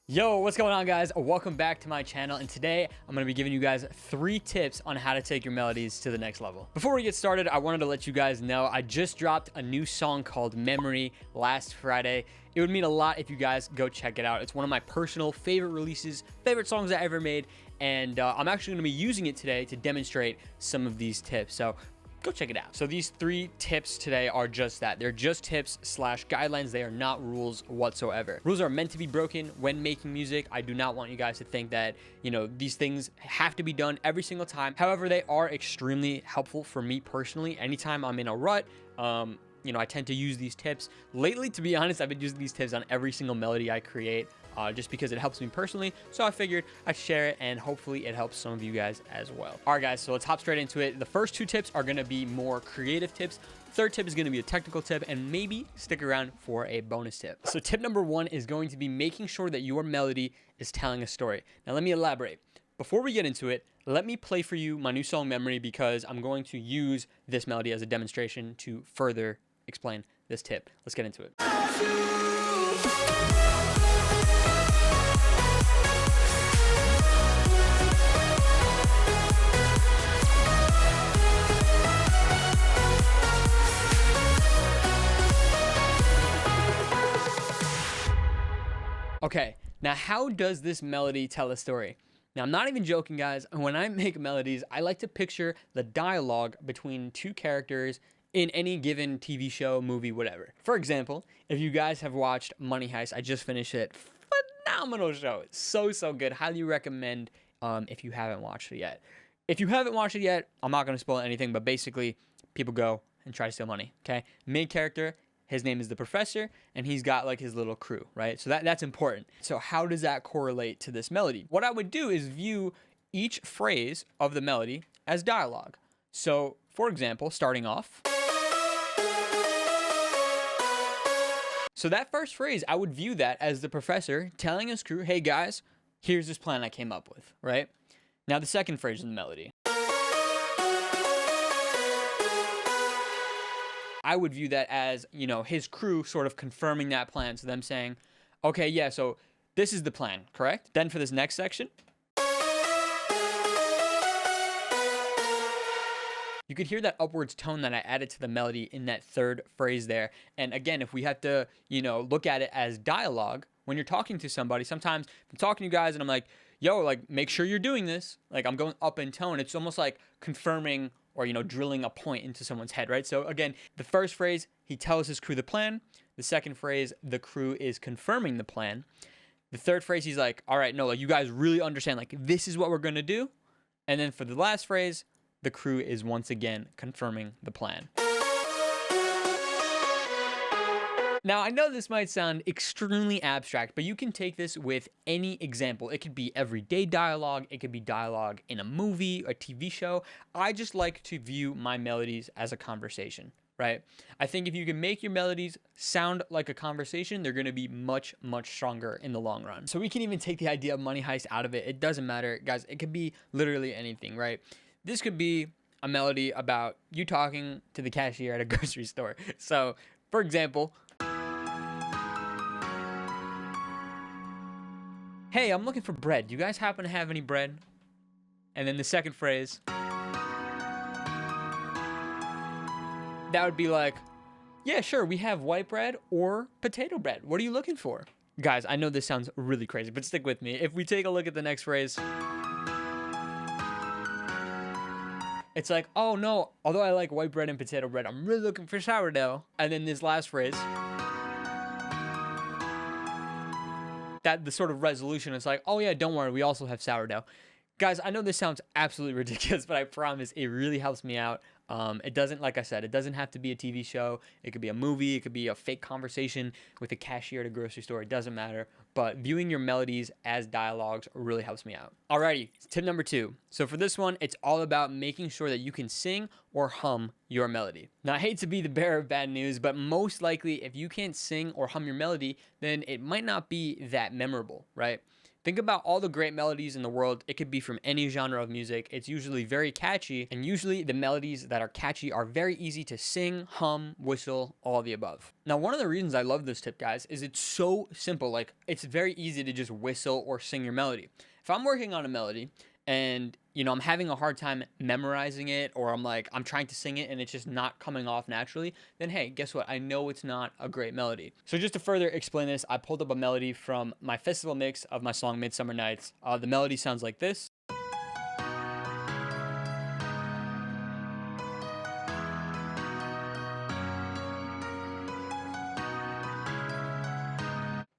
Yo, what's going on, guys? Welcome back to my channel, and today I'm going to be giving you guys 3 tips on how to take your melodies to the next level. Before we get started, I wanted to let you guys know I just dropped a new song called Memory last Friday. It would mean a lot if you guys go check it out. It's one of my personal favorite releases, favorite songs I ever made, and I'm actually going to be using it today to demonstrate some of these tips. So go check it out. So these 3 tips today are just that. They're just tips slash guidelines. They are not rules whatsoever. Rules are meant to be broken when making music. I do not want you guys to think that, these things have to be done every single time. However, they are extremely helpful for me personally. Anytime I'm in a rut, I tend to use these tips. Lately, to be honest, I've been using these tips on every single melody I create. Just because it helps me personally. So I figured I'd share it, and hopefully it helps some of you guys as well. All right, guys, so let's hop straight into it. The first 2 tips are going to be more creative tips. Third tip is going to be a technical tip, and maybe stick around for a bonus tip. So tip number 1 is going to be making sure that your melody is telling a story. Now, let me elaborate. Before we get into it, let me play for you my new song Memory, because I'm going to use this melody as a demonstration to further explain this tip. Let's get into it. Okay, now how does this melody tell a story? Now, I'm not even joking, guys. When I make melodies, I like to picture the dialogue between 2 characters in any given TV show, movie, whatever. For example, if you guys have watched Money Heist, I just finished it. Phenomenal show. It's so good. Highly recommend if you haven't watched it yet. If you haven't watched it yet, I'm not going to spoil anything, but basically, people go and try to steal money, okay? Main character, his name is the professor, and he's got like his little crew, right? So that's important. So how does that correlate to this melody? What I would do is view each phrase of the melody as dialogue. So, for example, starting off. So that first phrase, I would view that as the professor telling his crew, hey guys, here's this plan I came up with, right? Now the second phrase in the melody. I would view that as, his crew sort of confirming that plan. So them saying, okay, yeah, so this is the plan, correct? Then for this next section, you could hear that upwards tone that I added to the melody in that third phrase there. And again, if we have to, look at it as dialogue, when you're talking to somebody, sometimes I'm talking to you guys and I'm like, yo, like, make sure you're doing this. Like, I'm going up in tone. It's almost like confirming or, drilling a point into someone's head, right? So again, the first phrase, he tells his crew the plan. The second phrase, the crew is confirming the plan. The third phrase, he's like, all right, no, like, you guys really understand, like, this is what we're going to do. And then for the last phrase, the crew is once again confirming the plan. Now, I know this might sound extremely abstract, but you can take this with any example. It could be everyday dialogue. It could be dialogue in a movie, a TV show. I just like to view my melodies as a conversation, right? I think if you can make your melodies sound like a conversation, they're going to be much, much stronger in the long run. So we can even take the idea of Money Heist out of it. It doesn't matter, guys. It could be literally anything, right? This could be a melody about you talking to the cashier at a grocery store. So, for example, hey, I'm looking for bread. Do you guys happen to have any bread? And then the second phrase, that would be like, yeah, sure, we have white bread or potato bread. What are you looking for? Guys, I know this sounds really crazy, but stick with me. If we take a look at the next phrase, it's like, oh no, although I like white bread and potato bread, I'm really looking for sourdough. And then this last phrase, that the sort of resolution is like, oh yeah, don't worry, we also have sourdough. Guys, I know this sounds absolutely ridiculous, but I promise it really helps me out. It doesn't, like I said, it doesn't have to be a TV show. It could be a movie. It could be a fake conversation with a cashier at a grocery store. It doesn't matter. But viewing your melodies as dialogues really helps me out. Alrighty, tip number 2. So for this one, it's all about making sure that you can sing or hum your melody. Now, I hate to be the bearer of bad news, but most likely if you can't sing or hum your melody, then it might not be that memorable, right? Think about all the great melodies in the world. It could be from any genre of music. It's usually very catchy, and usually the melodies that are catchy are very easy to sing, hum, whistle, all of the above. Now, one of the reasons I love this tip, guys, is it's so simple. Like, it's very easy to just whistle or sing your melody. If I'm working on a melody and, you know, I'm having a hard time memorizing it, or I'm trying to sing it and it's just not coming off naturally, then hey, guess what? I know it's not a great melody. So just to further explain this, I pulled up a melody from my festival mix of my song Midsummer Nights. The melody sounds like this.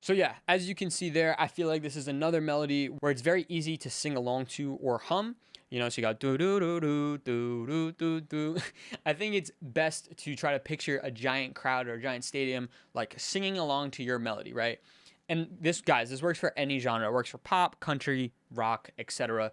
So yeah, as you can see there, I feel like this is another melody where it's very easy to sing along to or hum. You know, so you got do do do do do do do do. I think it's best to try to picture a giant crowd or a giant stadium like singing along to your melody, right? And this, guys, this works for any genre. It works for pop, country, rock, etc.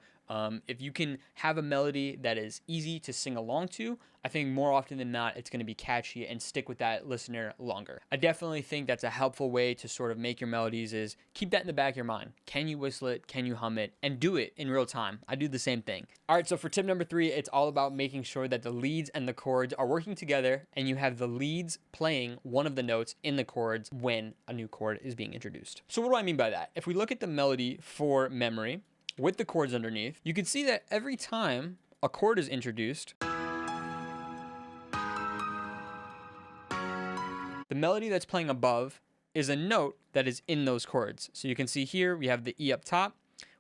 If you can have a melody that is easy to sing along to, I think more often than not, it's going to be catchy and stick with that listener longer. I definitely think that's a helpful way to sort of make your melodies is keep that in the back of your mind. Can you whistle it? Can you hum it? And do it in real time. I do the same thing. All right, so for tip number 3, it's all about making sure that the leads and the chords are working together and you have the leads playing one of the notes in the chords when a new chord is being introduced. So what do I mean by that? If we look at the melody for Memory, with the chords underneath, you can see that every time a chord is introduced, the melody that's playing above is a note that is in those chords. So you can see here, we have the E up top,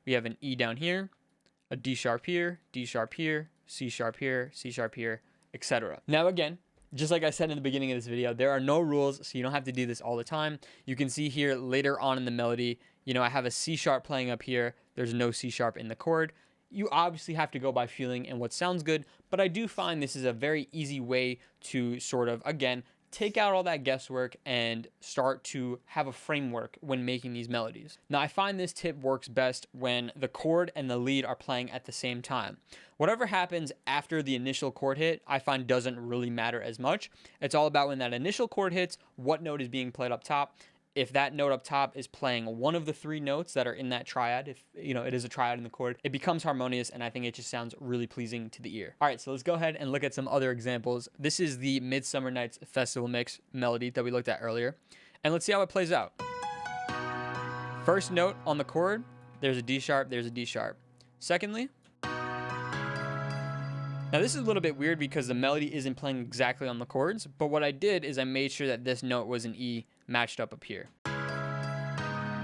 we have an E down here, a D sharp here, D sharp here, C sharp here, C sharp here, etc. Now again, just like I said in the beginning of this video, there are no rules, so you don't have to do this all the time. You can see here later on in the melody, you know, I have a C sharp playing up here. There's no C sharp in the chord. You obviously have to go by feeling and what sounds good, but I do find this is a very easy way to sort of, again, take out all that guesswork and start to have a framework when making these melodies. Now, I find this tip works best when the chord and the lead are playing at the same time. Whatever happens after the initial chord hit, I find doesn't really matter as much. It's all about when that initial chord hits, what note is being played up top. If that note up top is playing one of the 3 notes that are in that triad, if you know it is a triad in the chord, it becomes harmonious, and I think it just sounds really pleasing to the ear. All right, so let's go ahead and look at some other examples. This is the Midsummer Nights Festival Mix melody that we looked at earlier, and let's see how it plays out. First note on the chord, there's a D sharp, there's a D sharp. Secondly, now this is a little bit weird because the melody isn't playing exactly on the chords, but what I did is I made sure that this note was an E matched up here.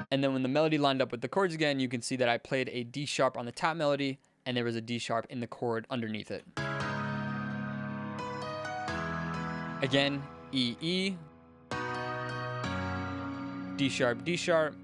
And then when the melody lined up with the chords again, you can see that I played a D sharp on the top melody and there was a D sharp in the chord underneath it. Again, E, E, D sharp, D sharp,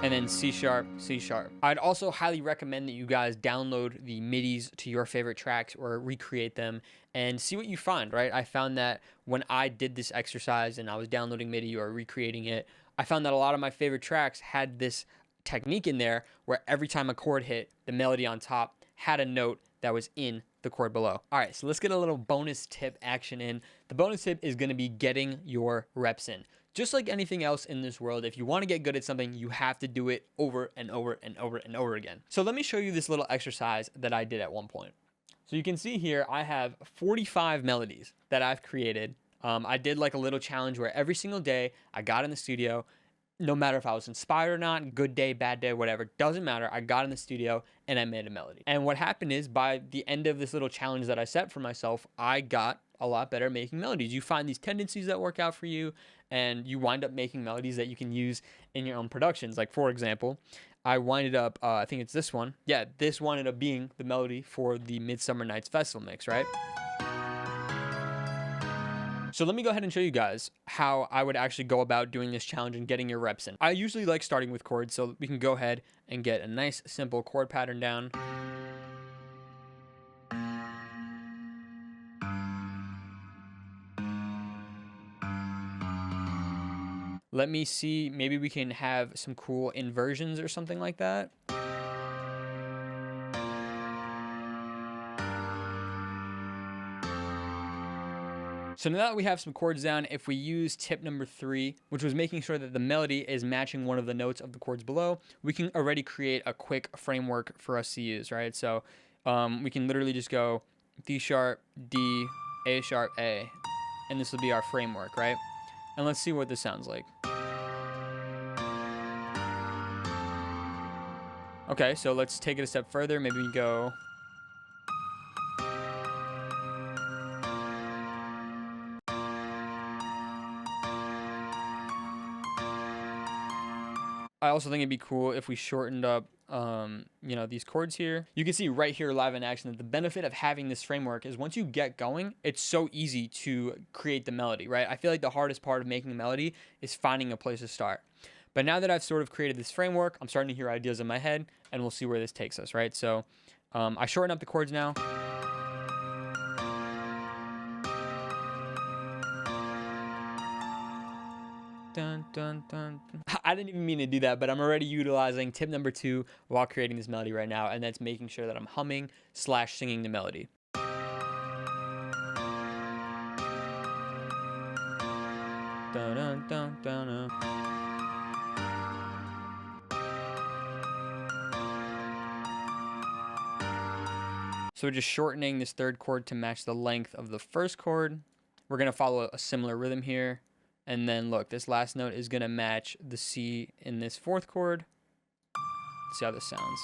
and then C sharp, C sharp. I'd also highly recommend that you guys download the MIDIs to your favorite tracks or recreate them and see what you find, right? I found that when I did this exercise and I was downloading MIDI or recreating it, I found that a lot of my favorite tracks had this technique in there where every time a chord hit, the melody on top had a note that was in the chord below. All right, so let's get a little bonus tip action in. The bonus tip is gonna be getting your reps in. Just like anything else in this world, if you want to get good at something, you have to do it over and over and over and over again. So let me show you this little exercise that I did at one point. So you can see here, I have 45 melodies that I've created. I did like a little challenge where every single day I got in the studio, no matter if I was inspired or not, good day, bad day, whatever, doesn't matter. I got in the studio and I made a melody. And what happened is by the end of this little challenge that I set for myself, I got a lot better making melodies. You find these tendencies that work out for you and you wind up making melodies that you can use in your own productions. Like for example, I winded up, I think it's this one. Yeah, this wound up being the melody for the Midsummer Nights Festival Mix, right? So let me go ahead and show you guys how I would actually go about doing this challenge and getting your reps in. I usually like starting with chords, so we can go ahead and get a nice simple chord pattern down. Let me see, maybe we can have some cool inversions or something like that. So now that we have some chords down, if we use tip number 3, which was making sure that the melody is matching one of the notes of the chords below, we can already create a quick framework for us to use, right? So we can literally just go D sharp, D, A sharp, A, and this will be our framework, right? And let's see what this sounds like. Okay, so let's take it a step further. Maybe we go. I also think it'd be cool if we shortened up, these chords here. You can see right here live in action that the benefit of having this framework is once you get going, it's so easy to create the melody, right? I feel like the hardest part of making a melody is finding a place to start. But now that I've sort of created this framework, I'm starting to hear ideas in my head, and we'll see where this takes us, right? So I shorten up the chords now. Dun, dun, dun, dun. I didn't even mean to do that, but I'm already utilizing tip number 2 while creating this melody right now, and that's making sure that I'm humming / singing the melody. Dun, dun, dun, dun, dun. So we're just shortening this third chord to match the length of the first chord. We're going to follow a similar rhythm here. And then look, this last note is going to match the C in this fourth chord. Let's see how this sounds.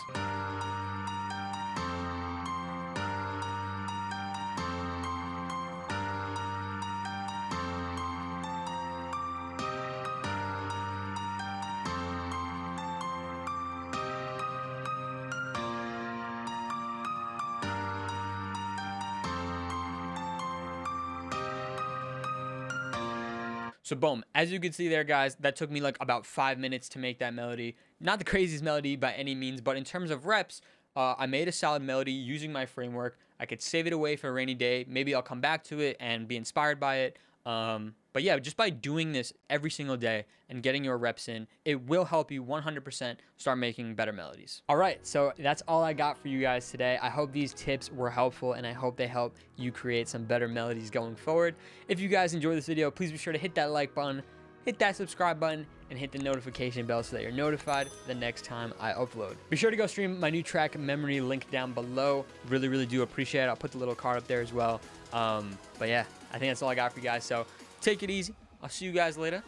So boom, as you can see there, guys, that took me like about 5 minutes to make that melody. Not the craziest melody by any means, but in terms of reps, I made a solid melody using my framework. I could save it away for a rainy day. Maybe I'll come back to it and be inspired by it. But yeah, just by doing this every single day and getting your reps in, it will help you 100% start making better melodies. All right, so that's all I got for you guys today. I hope these tips were helpful, and I hope they help you create some better melodies going forward. If you guys enjoyed this video, please be sure to hit that like button, hit that subscribe button, and hit the notification bell so that you're notified the next time I upload. Be sure to go stream my new track, Memory, link down below. Really, really do appreciate it. I'll put the little card up there as well. But yeah, I think that's all I got for you guys. So take it easy. I'll see you guys later.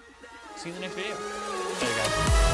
See you in the next video. Later, guys.